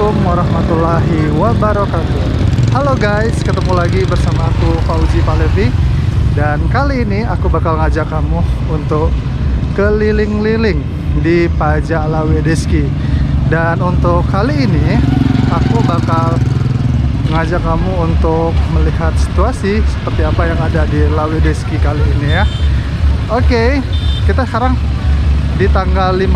Assalamualaikum warahmatullahi wabarakatuh. Halo guys, ketemu lagi bersama aku Fauzi Palevi. Dan kali ini aku bakal ngajak kamu untuk keliling-liling di Pajak Lawedeski. Dan untuk kali ini aku bakal ngajak kamu untuk melihat situasi seperti apa yang ada di Lawedeski kali ini ya. Oke, kita sekarang di tanggal 15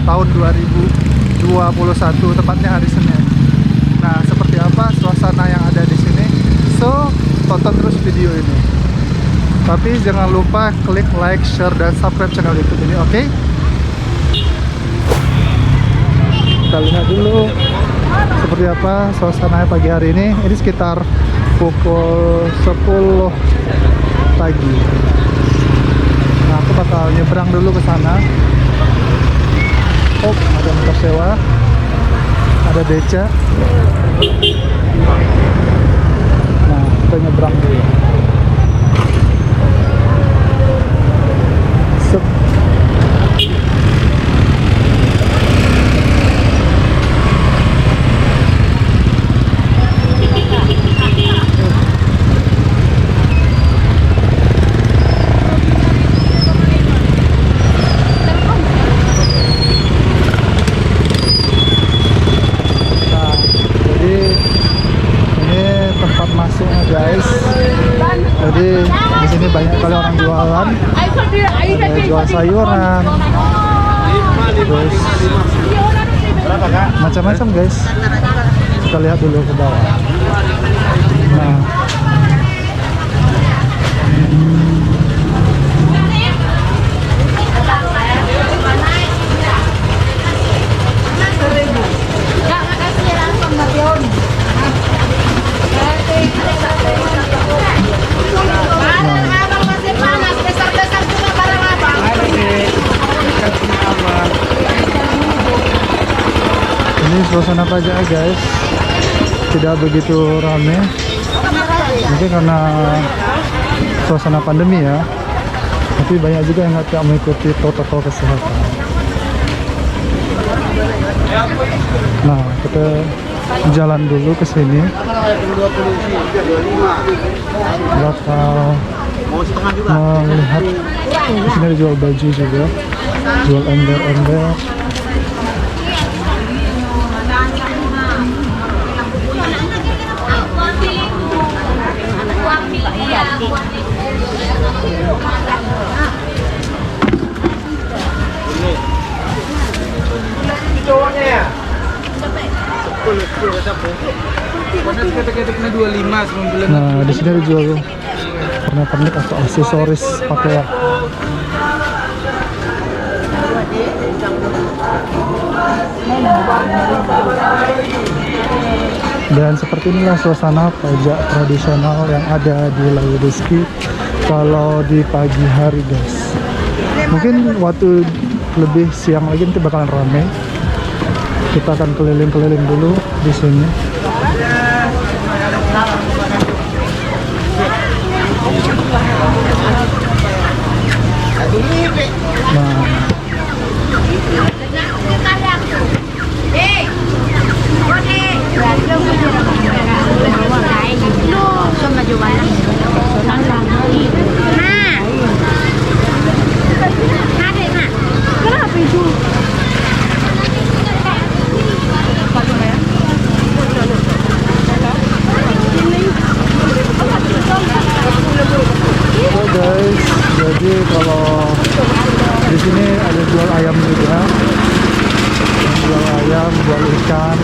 tahun 2021, tepatnya hari Senin. Nah, seperti apa suasana yang ada di sini? So, tonton terus video ini. Tapi jangan lupa klik like, share, dan subscribe channel YouTube ini, oke? Kita lihat dulu seperti apa suasana pagi hari ini. Ini sekitar pukul 10 pagi. Nah, aku bakal nyebrang dulu ke sana. Oh, ada motor sewa, ada beca. Nah, kita nyebrang dulu. Sep. Jadi di sini banyak kali orang jualan, ada jual sayuran, terus macam-macam guys. Kita lihat dulu ke bawah. Nah, ini suasana pajak guys, tidak begitu ramai, mungkin karena suasana pandemi ya, tapi banyak juga yang tidak mengikuti protokol kesehatan. Nah, kita jalan dulu ke sini, bakal melihat. Di sini ada jual baju juga, jual ember-ember. Nah, di sini ada jual pernak-pernik atau aksesoris pakaian. Dan seperti inilah suasana pajak tradisional yang ada di Lawedeski kalau di pagi hari guys. Mungkin waktu lebih siang lagi nanti bakalan ramai. Kita akan keliling-keliling dulu di sini. Nah, guys, jadi kalau di sini ada jual ayam juga, jual ayam, jual ikan.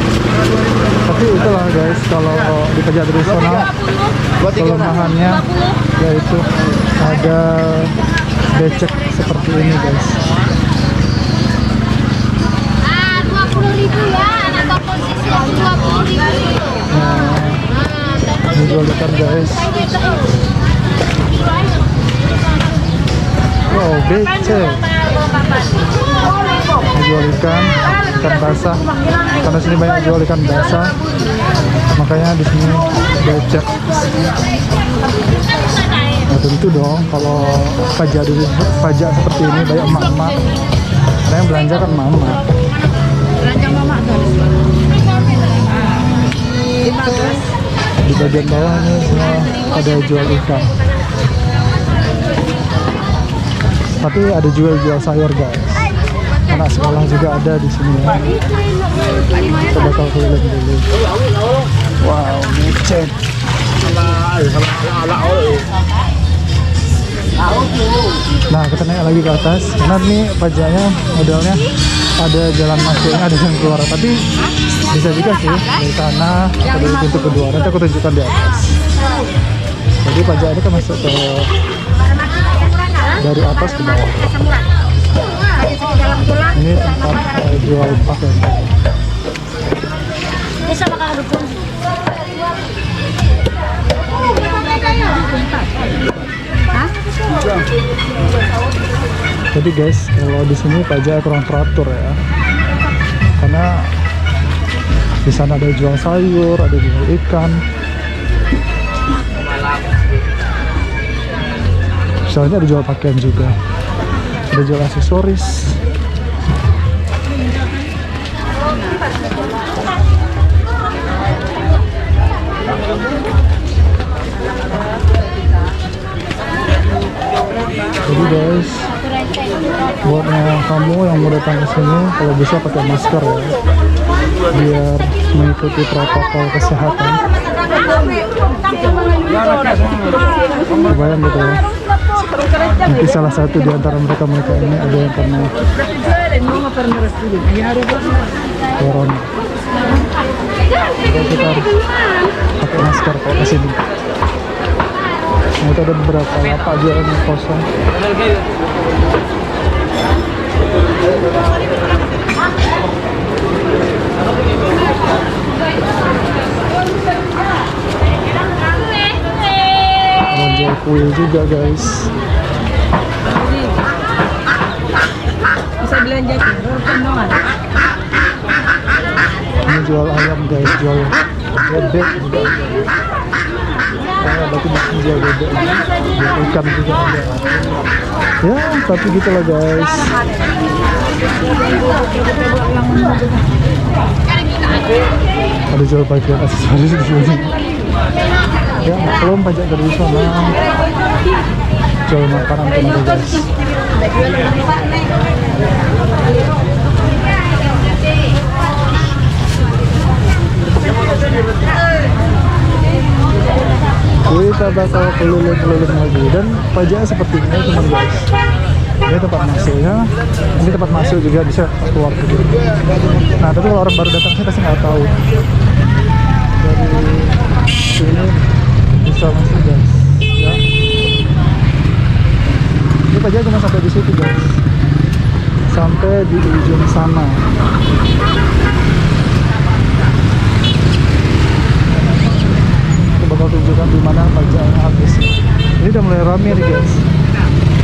Tapi itulah guys, kalau di pajak tradisional kelemahannya yaitu ada becek seperti ini guys. 20.000 ya, anak toko sisi 20.000. Nah, ini jual ikan guys. Wow, becek. Jual ikan basah. Karena sini banyak jual ikan basah, makanya di sini becek. Nah, tentu dong kalau pajak seperti ini banyak emak-emak. Karena yang belanja kan mama. Belanja mama guys. bagian bawah ini semua ada jual ikan. Tapi ada jual sayur guys. Anak sekolah juga ada di sini ya. Kita bakal keliling dulu. Wow, micet. Nah, kita naik lagi ke atas. Karena ini pajaknya modelnya ada jalan masuknya, ada jalan keluar. Tapi bisa juga sih dari sana dari pintu kedua. Nanti aku tunjukkan di atas. Jadi pajak ini kan masuk ke dari atas ke bawah. Ini tempat jual pakaian. Jadi guys, kalau di sini pajak kurang teratur ya, karena di sana ada jual sayur, ada jual ikan. Misalnya ada jual pakaian juga, ada jual aksesoris. Jadi guys, buat kamu yang mau datang ke sini, kalau bisa pakai masker ya, biar mengikuti protokol kesehatan. Kebayang gitu ya, nanti salah satu di antara mereka ini ada yang kena corona. Jadi kita harus pakai masker kalau kesini. Nah, itu ada beberapa lapak jualan yang kosong. Ada jual kuil juga guys. Bisa belanja kendongan. Ini jual ayam guys, jual bebek juga ada. Berarti bisa jual bebek, jual ikan juga ada. Ya, tapi gitulah guys. Ada jual pakaian aksesoris di sini. Ya, belum pajak dari sana. Jual makanan pun ada guys. Kita bakal keliling-keliling lagi dan pajaknya seperti ini teman guys. Ini tempat masuknya, ini tempat masuk juga bisa keluar juga. Nah, tapi kalau orang baru datang sih pasti nggak tahu. Dari sini bisa masuk guys. Ya. Ini pajak cuma sampai di situ guys, sampai di ujung sana. Bakal tunjukkan di mana pajaknya habis. Ini udah mulai ramai nih guys,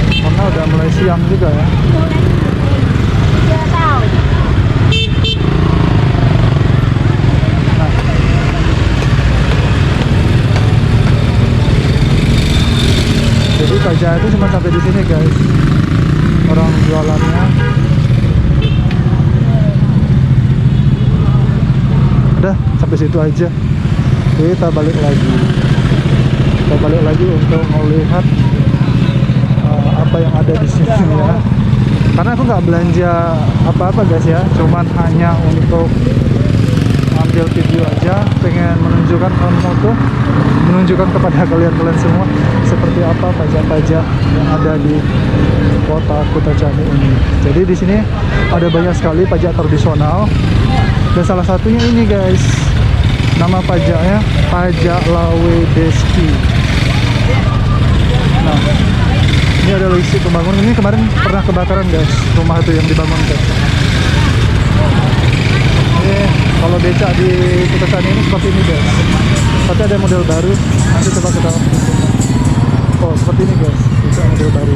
karena udah mulai siang juga ya. Nah, jadi pajak itu cuma sampai di sini guys, orang jualannya. Udah sampai situ aja. Kita balik lagi untuk melihat apa yang ada di sini ya. Karena aku nggak belanja apa-apa guys ya, cuman hanya untuk ambil video aja, pengen menunjukkan kepada kalian semua seperti apa pajak-pajak yang ada di kota Kutacani ini. Jadi di sini ada banyak sekali pajak tradisional dan salah satunya ini guys. Nama pajaknya Pajak Lawe Deski. Nah, ini ada listrik pembangunan. Ini kemarin pernah kebakaran guys, rumah itu yang dibangun guys. Ini kalau becak di Kutacani ini seperti ini guys. Tapi ada model baru. Nanti coba kita. Oh, seperti ini guys. Becak model baru.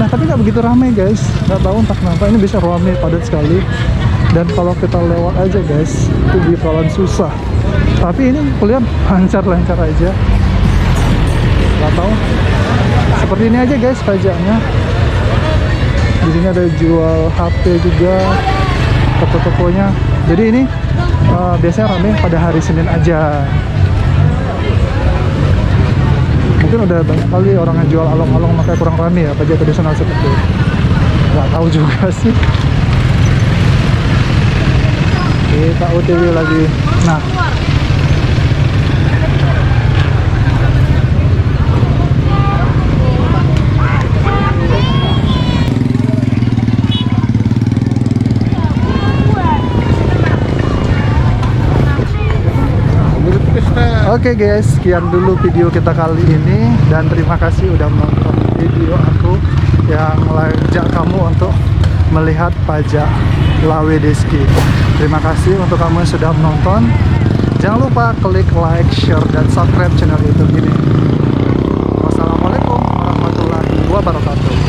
Nah, tapi nggak begitu ramai guys. Nggak tahu entah kenapa ini bisa ramai padat sekali. Dan kalau kita lewat aja guys, itu bakalan susah. Tapi ini kuliah lancar-lancar aja. Gak tahu. Seperti ini aja guys pajaknya. Di sini ada jual HP juga, toko-tokonya Jadi ini biasanya rame pada hari Senin aja. Mungkin udah banyak kali orang yang jual along-along makanya kurang rame ya pajak tradisional seperti itu. Nggak tahu juga sih. Kita OTW lagi. Nah, oke guys, sekian dulu video kita kali ini dan terima kasih udah menonton video aku yang ngajak kamu untuk melihat pajak Lawedeski. Terima kasih untuk kamu yang sudah menonton. Jangan lupa klik like, share, dan subscribe channel YouTube ini. Wassalamualaikum warahmatullahi wabarakatuh.